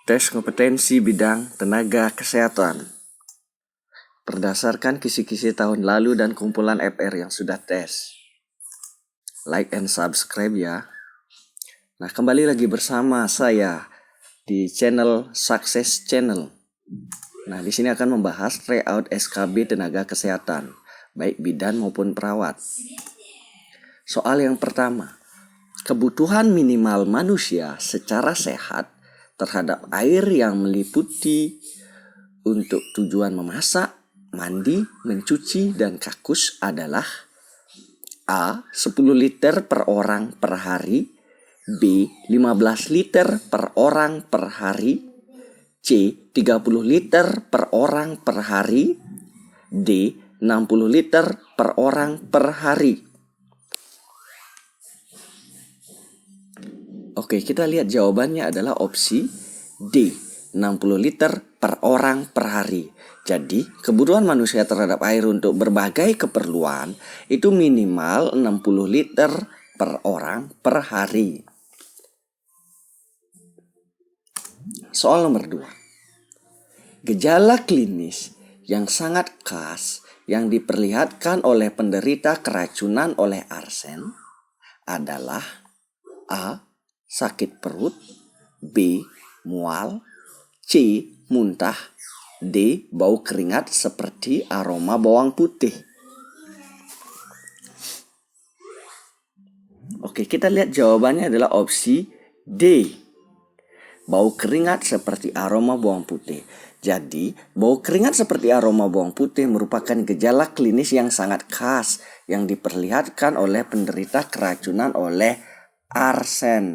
Tes kompetensi bidang tenaga kesehatan. Berdasarkan kisi-kisi tahun lalu dan kumpulan FR yang sudah tes. Like and subscribe ya. Nah, kembali lagi bersama saya di channel Success Channel. Nah, di sini akan membahas tryout SKB tenaga kesehatan, baik bidan maupun perawat. Soal yang pertama, kebutuhan minimal manusia secara sehat terhadap air yang meliputi untuk tujuan memasak, mandi, mencuci, dan kakus adalah A. 10 liter per orang per hari, B. 15 liter per orang per hari, C. 30 liter per orang per hari, D. 60 liter per orang per hari. Oke, kita lihat jawabannya adalah opsi D, 60 liter per orang per hari. Jadi, kebutuhan manusia terhadap air untuk berbagai keperluan itu minimal 60 liter per orang per hari. Soal nomor 2. Gejala klinis yang sangat khas yang diperlihatkan oleh penderita keracunan oleh arsen adalah A. Sakit perut, B. Mual, C. Muntah, D. Bau keringat seperti aroma bawang putih. Oke, kita lihat jawabannya adalah opsi D. Bau keringat seperti aroma bawang putih. Jadi, bau keringat seperti aroma bawang putih merupakan gejala klinis yang sangat khas yang diperlihatkan oleh penderita keracunan oleh arsen.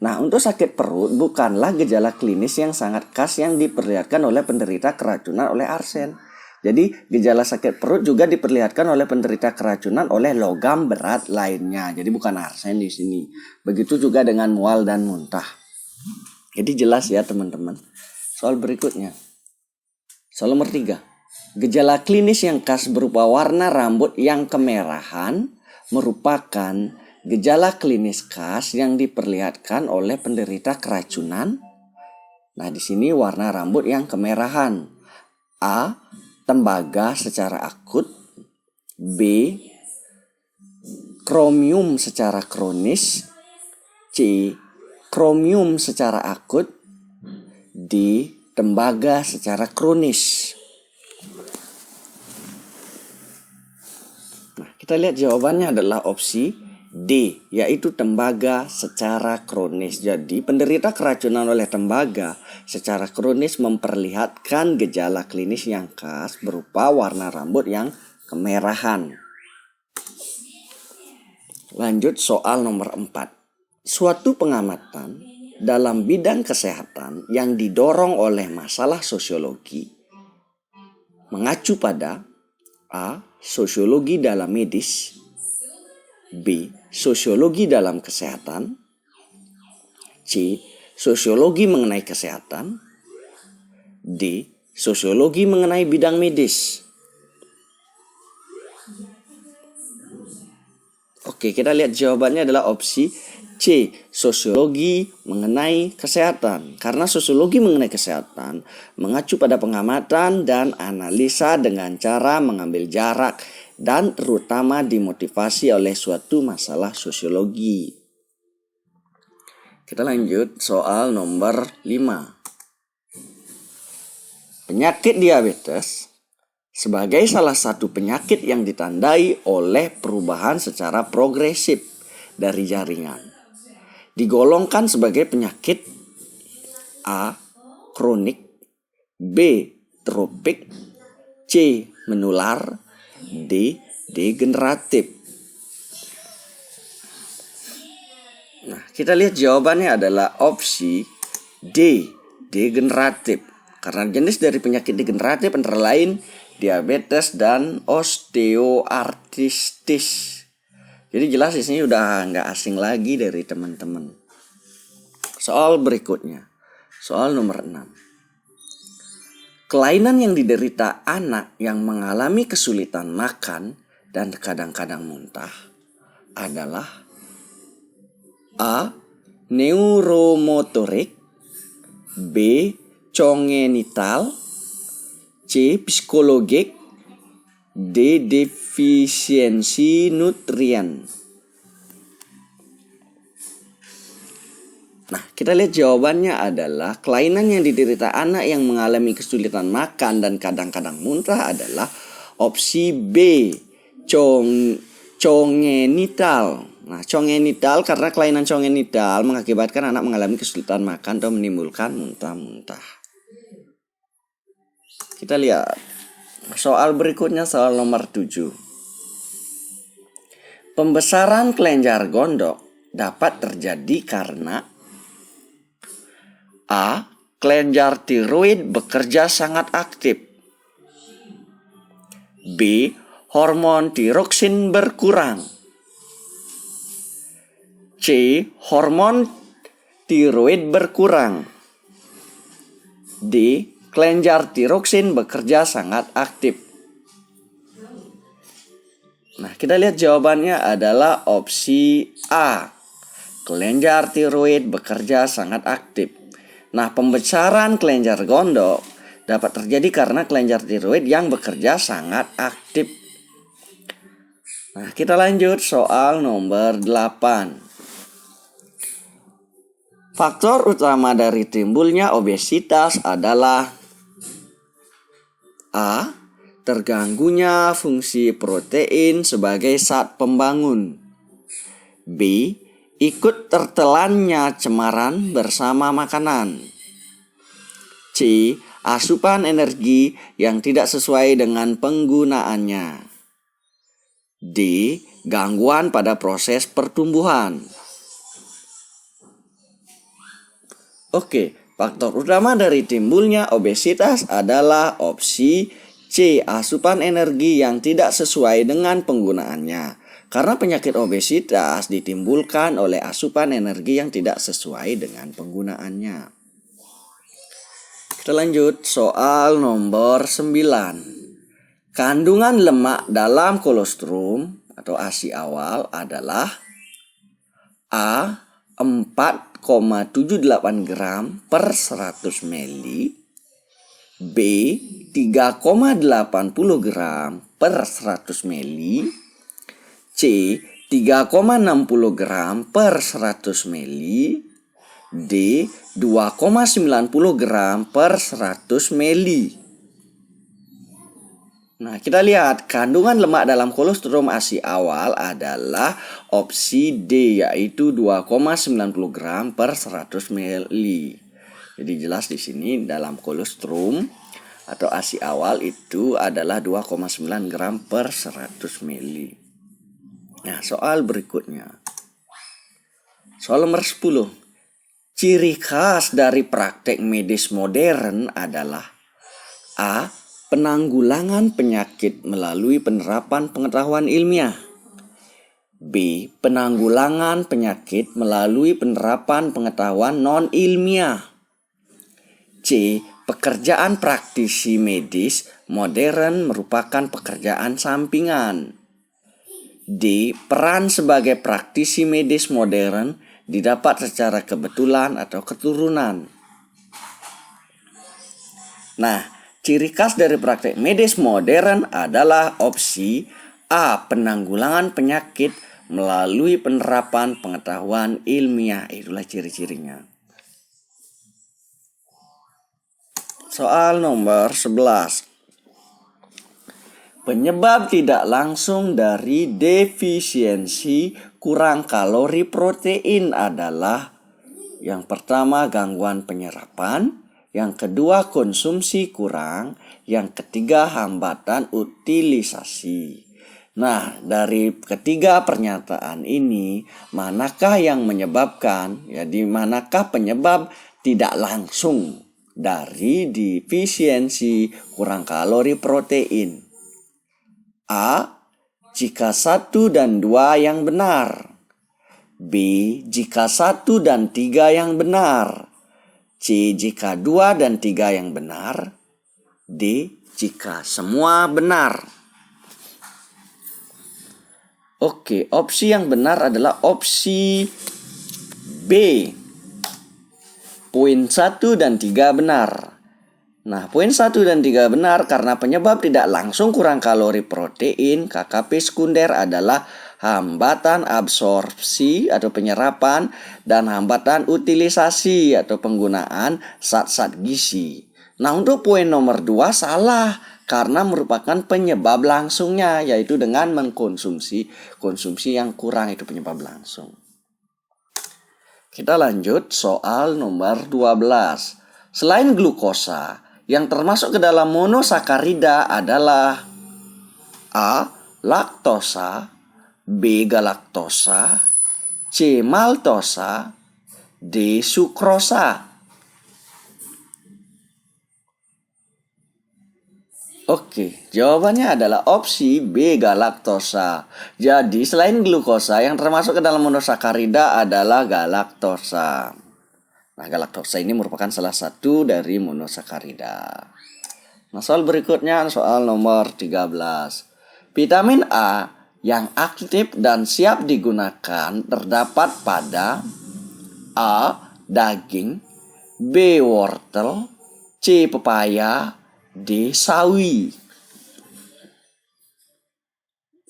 Nah, untuk sakit perut bukanlah gejala klinis yang sangat khas yang diperlihatkan oleh penderita keracunan oleh arsen. Jadi, gejala sakit perut juga diperlihatkan oleh penderita keracunan oleh logam berat lainnya. Jadi, bukan arsen di sini. Begitu juga dengan mual dan muntah. Jadi, jelas ya teman-teman. Soal berikutnya. Soal nomor 3. Gejala klinis yang khas berupa warna rambut yang kemerahan merupakan gejala klinis khas yang diperlihatkan oleh penderita keracunan. Nah, di sini warna rambut yang kemerahan. A. Tembaga secara akut. B. Kromium secara kronis. C. Kromium secara akut. D. Tembaga secara kronis. Nah, kita lihat jawabannya adalah opsi D, yaitu tembaga secara kronis. Jadi, penderita keracunan oleh tembaga secara kronis memperlihatkan gejala klinis yang khas berupa warna rambut yang kemerahan. Lanjut soal nomor 4. Suatu pengamatan dalam bidang kesehatan yang didorong oleh masalah sosiologi mengacu pada A. Sosiologi dalam medis, B. Sosiologi dalam kesehatan, C. Sosiologi mengenai kesehatan, D. Sosiologi mengenai bidang medis. Oke, kita lihat jawabannya adalah opsi C. Sosiologi mengenai kesehatan. Karena sosiologi mengenai kesehatan mengacu pada pengamatan dan analisa dengan cara mengambil jarak dan terutama dimotivasi oleh suatu masalah sosiologi. Kita lanjut soal nomor 5. Penyakit diabetes sebagai salah satu penyakit yang ditandai oleh perubahan secara progresif dari jaringan digolongkan sebagai penyakit A. kronik, B. tropik, C. menular, D. degeneratif. Nah, kita lihat jawabannya adalah opsi D. degeneratif. Karena jenis dari penyakit degeneratif antara lain diabetes dan osteoartritis. Jadi jelas di sini udah nggak asing lagi dari teman-teman. Soal berikutnya. Soal nomor 6. Kelainan yang diderita anak yang mengalami kesulitan makan dan kadang-kadang muntah adalah A. neuromotorik, B. congenital, C. psikologik, D. defisiensi nutrien. Nah, kita lihat jawabannya adalah kelainan yang diderita anak yang mengalami kesulitan makan dan kadang-kadang muntah adalah opsi B. Congenital. Nah, congenital karena kelainan congenital mengakibatkan anak mengalami kesulitan makan atau menimbulkan muntah-muntah. Kita lihat soal berikutnya, soal nomor 7. Pembesaran kelenjar gondok dapat terjadi karena A. kelenjar tiroid bekerja sangat aktif, B. hormon tiroksin berkurang, C. hormon tiroid berkurang, D. kelenjar tiroksin bekerja sangat aktif. Nah, kita lihat jawabannya adalah opsi A. Kelenjar tiroid bekerja sangat aktif. Nah, pembesaran kelenjar gondok dapat terjadi karena kelenjar tiroid yang bekerja sangat aktif. Nah, kita lanjut soal nomor 8. Faktor utama dari timbulnya obesitas adalah A. terganggunya fungsi protein sebagai zat pembangun, B. ikut tertelannya cemaran bersama makanan, C. asupan energi yang tidak sesuai dengan penggunaannya, D. gangguan pada proses pertumbuhan. Oke, faktor utama dari timbulnya obesitas adalah opsi C. asupan energi yang tidak sesuai dengan penggunaannya. Karena penyakit obesitas ditimbulkan oleh asupan energi yang tidak sesuai dengan penggunaannya. Kita lanjut soal nomor 9. Kandungan lemak dalam kolostrum atau ASI awal adalah A. 4,78 gram per 100 ml, B. 3,80 gram per 100 ml, C. 3,60 gram per 100 ml, D. 2,90 gram per 100 ml. Nah, kita lihat kandungan lemak dalam kolostrum ASI awal adalah opsi D, yaitu 2,90 gram per 100 ml. Jadi jelas di sini dalam kolostrum atau ASI awal itu adalah 2,9 gram per 100 ml. Nah, soal berikutnya. Soal nomor 10. Ciri khas dari praktek medis modern adalah A. penanggulangan penyakit melalui penerapan pengetahuan ilmiah, B. penanggulangan penyakit melalui penerapan pengetahuan non-ilmiah, C. pekerjaan praktisi medis modern merupakan pekerjaan sampingan, D. peran sebagai praktisi medis modern didapat secara kebetulan atau keturunan. Nah, ciri khas dari praktek medis modern adalah opsi A. penanggulangan penyakit melalui penerapan pengetahuan ilmiah. Itulah ciri-cirinya. Soal nomor 11. Penyebab tidak langsung dari defisiensi kurang kalori protein adalah yang pertama gangguan penyerapan, yang kedua konsumsi kurang, yang ketiga hambatan utilisasi. Nah, dari ketiga pernyataan ini, manakah yang menyebabkan, di manakah penyebab tidak langsung dari defisiensi kurang kalori protein? A. Jika 1 dan 2 yang benar, B. Jika 1 dan 3 yang benar, C. Jika 2 dan 3 yang benar, D. Jika semua benar. Oke, opsi yang benar adalah opsi B. poin 1 dan 3 benar. Nah, poin 1 dan 3 benar karena penyebab tidak langsung kurang kalori protein KKP sekunder adalah hambatan absorpsi atau penyerapan dan hambatan utilisasi atau penggunaan zat-zat gizi. Nah, untuk poin nomor 2 salah karena merupakan penyebab langsungnya, yaitu dengan mengkonsumsi yang kurang itu penyebab langsung. Kita lanjut soal nomor 12. Selain glukosa, yang termasuk ke dalam monosakarida adalah A. laktosa, B. galaktosa, C. maltosa, D. sukrosa. Oke, jawabannya adalah opsi B. galaktosa. Jadi selain glukosa, yang termasuk ke dalam monosakarida adalah galaktosa. Nah, galaktosa ini merupakan salah satu dari monosakarida. Nah, soal berikutnya soal nomor 13. Vitamin A yang aktif dan siap digunakan terdapat pada A. daging, B. wortel, C. pepaya, D. sawi.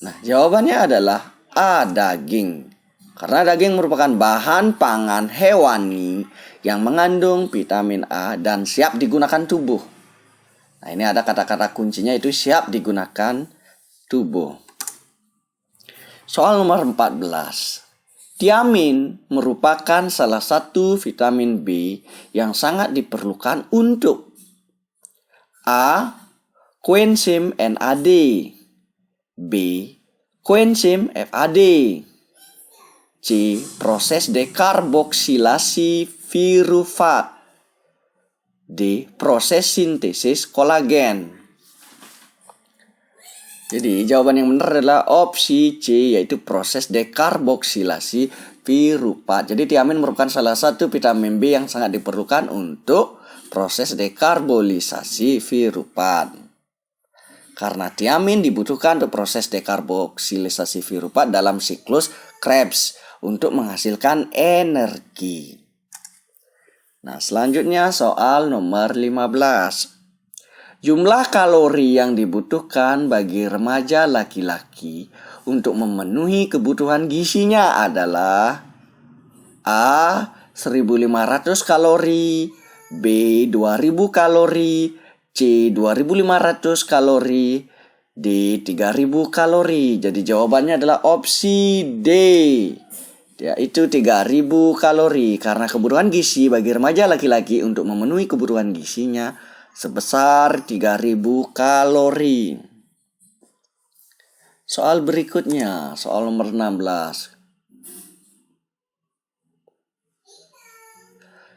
Nah, jawabannya adalah A. daging. Karena daging merupakan bahan pangan hewani yang mengandung vitamin A dan siap digunakan tubuh. Nah, ini ada kata-kata kuncinya itu siap digunakan tubuh. Soal nomor 14. Tiamin merupakan salah satu vitamin B yang sangat diperlukan untuk A. koenzim NAD, B. koenzim FAD, C. proses dekarboksilasi pirufat, D. proses sintesis kolagen. Jadi jawaban yang benar adalah opsi C, yaitu proses dekarboksilasi pirufat. Jadi tiamin merupakan salah satu vitamin B yang sangat diperlukan untuk proses dekarbolisasi pirufat. Karena tiamin dibutuhkan untuk proses dekarboksilisasi pirufat dalam siklus Krebs untuk menghasilkan energi. Nah, selanjutnya soal nomor 15. Jumlah kalori yang dibutuhkan bagi remaja laki-laki untuk memenuhi kebutuhan gizinya adalah A. 1.500 kalori, B. 2.000 kalori, C. 2.500 kalori, D. 3.000 kalori. Jadi jawabannya adalah opsi D, yaitu 3.000 kalori. Karena kebutuhan gizi bagi remaja laki-laki untuk memenuhi kebutuhan gizinya sebesar 3.000 kalori. Soal berikutnya, soal nomor 16.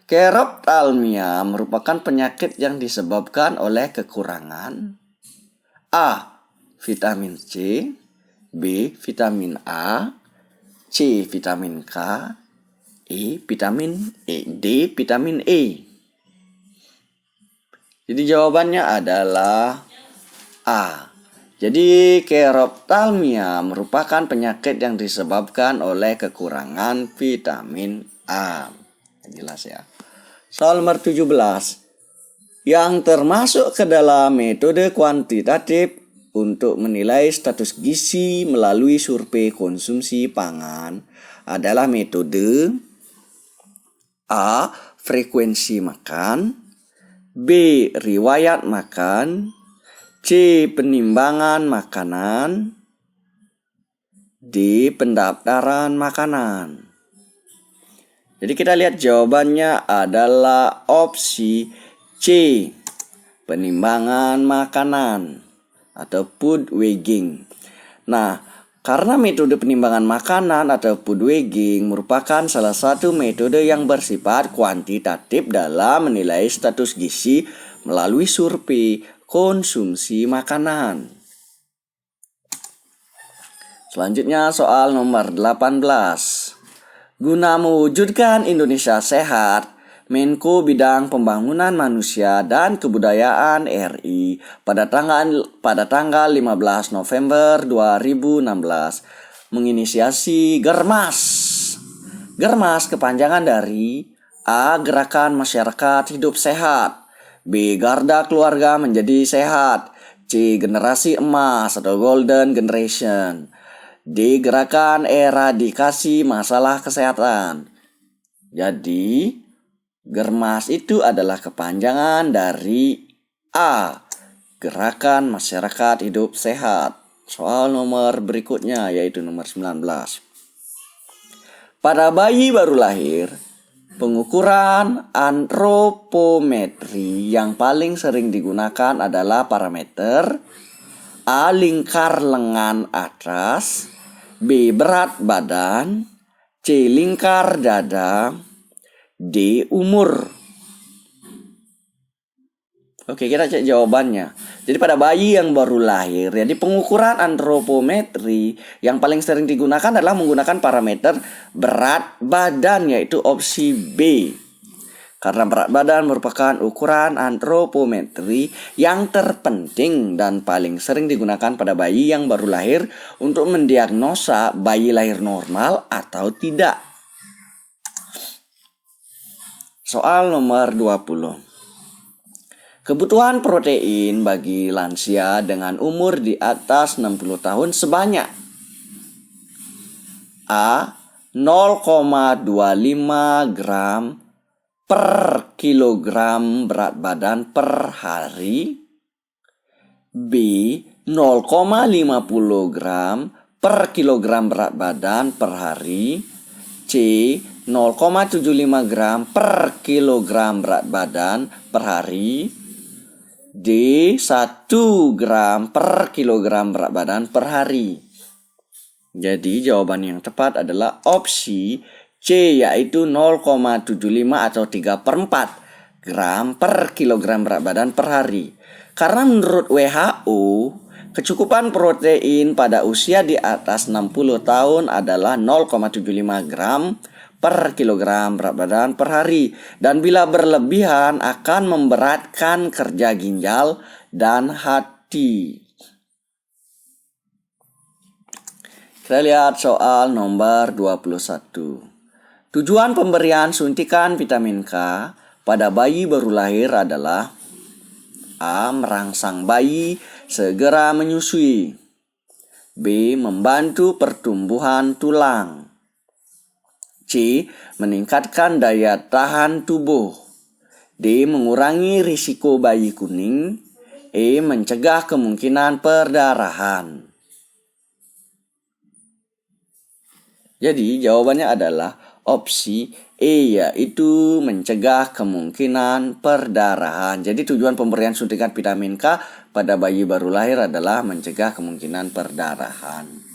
Keroptalmia merupakan penyakit yang disebabkan oleh kekurangan A. vitamin C, B. vitamin A, C. vitamin K, vitamin E, D. vitamin E. Jadi jawabannya adalah A. Jadi keroptalmia merupakan penyakit yang disebabkan oleh kekurangan vitamin A. Jelas ya. Soal nomor 17. Yang termasuk ke dalam metode kuantitatif untuk menilai status gizi melalui survei konsumsi pangan adalah metode A. frekuensi makan, B. riwayat makan, C. penimbangan makanan, D. pendaftaran makanan. Jadi kita lihat jawabannya adalah opsi C. penimbangan makanan atau food weighing. Nah, karena metode penimbangan makanan atau food weighing merupakan salah satu metode yang bersifat kuantitatif dalam menilai status gizi melalui survei konsumsi makanan. Selanjutnya soal nomor 18. Guna mewujudkan Indonesia sehat, Menko Bidang Pembangunan Manusia dan Kebudayaan RI pada tanggal 15 November 2016 menginisiasi Germas. Germas kepanjangan dari A. Gerakan masyarakat hidup sehat. B. Garda keluarga menjadi sehat. C. Generasi emas atau golden generation. D. Gerakan eradikasi masalah kesehatan. Jadi Germas itu adalah kepanjangan dari A. Gerakan masyarakat hidup sehat. Soal nomor berikutnya yaitu nomor 19. Pada bayi baru lahir, pengukuran antropometri yang paling sering digunakan adalah parameter A. Lingkar lengan atas, B. Berat badan, C. Lingkar dada, D. Umur. Oke, kita cek jawabannya. Jadi pada bayi yang baru lahir, jadi pengukuran antropometri yang paling sering digunakan adalah menggunakan parameter berat badan, yaitu opsi B. Karena berat badan merupakan ukuran antropometri yang terpenting dan paling sering digunakan pada bayi yang baru lahir untuk mendiagnosa bayi lahir normal atau tidak. Soal nomor 20. Kebutuhan protein bagi lansia dengan umur di atas 60 tahun sebanyak A. 0,25 gram per kilogram berat badan per hari, B. 0,50 gram per kilogram berat badan per hari, C. 0,75 gram per kilogram berat badan per hari, D. 1 gram per kilogram berat badan per hari. Jadi jawaban yang tepat adalah opsi C, yaitu 0,75 atau 3/4 gram per kilogram berat badan per hari. Karena menurut WHO, kecukupan protein pada usia di atas 60 tahun adalah 0,75 gram per kilogram berat badan per hari, dan bila berlebihan akan memberatkan kerja ginjal dan hati. Kita lihat soal nomor 21. Tujuan pemberian suntikan vitamin K pada bayi baru lahir adalah A. Merangsang bayi segera menyusui, B. Membantu pertumbuhan tulang, C. Meningkatkan daya tahan tubuh, D. Mengurangi risiko bayi kuning, E. Mencegah kemungkinan perdarahan. Jadi jawabannya adalah opsi E, yaitu mencegah kemungkinan perdarahan. Jadi tujuan pemberian suntikan vitamin K pada bayi baru lahir adalah mencegah kemungkinan perdarahan.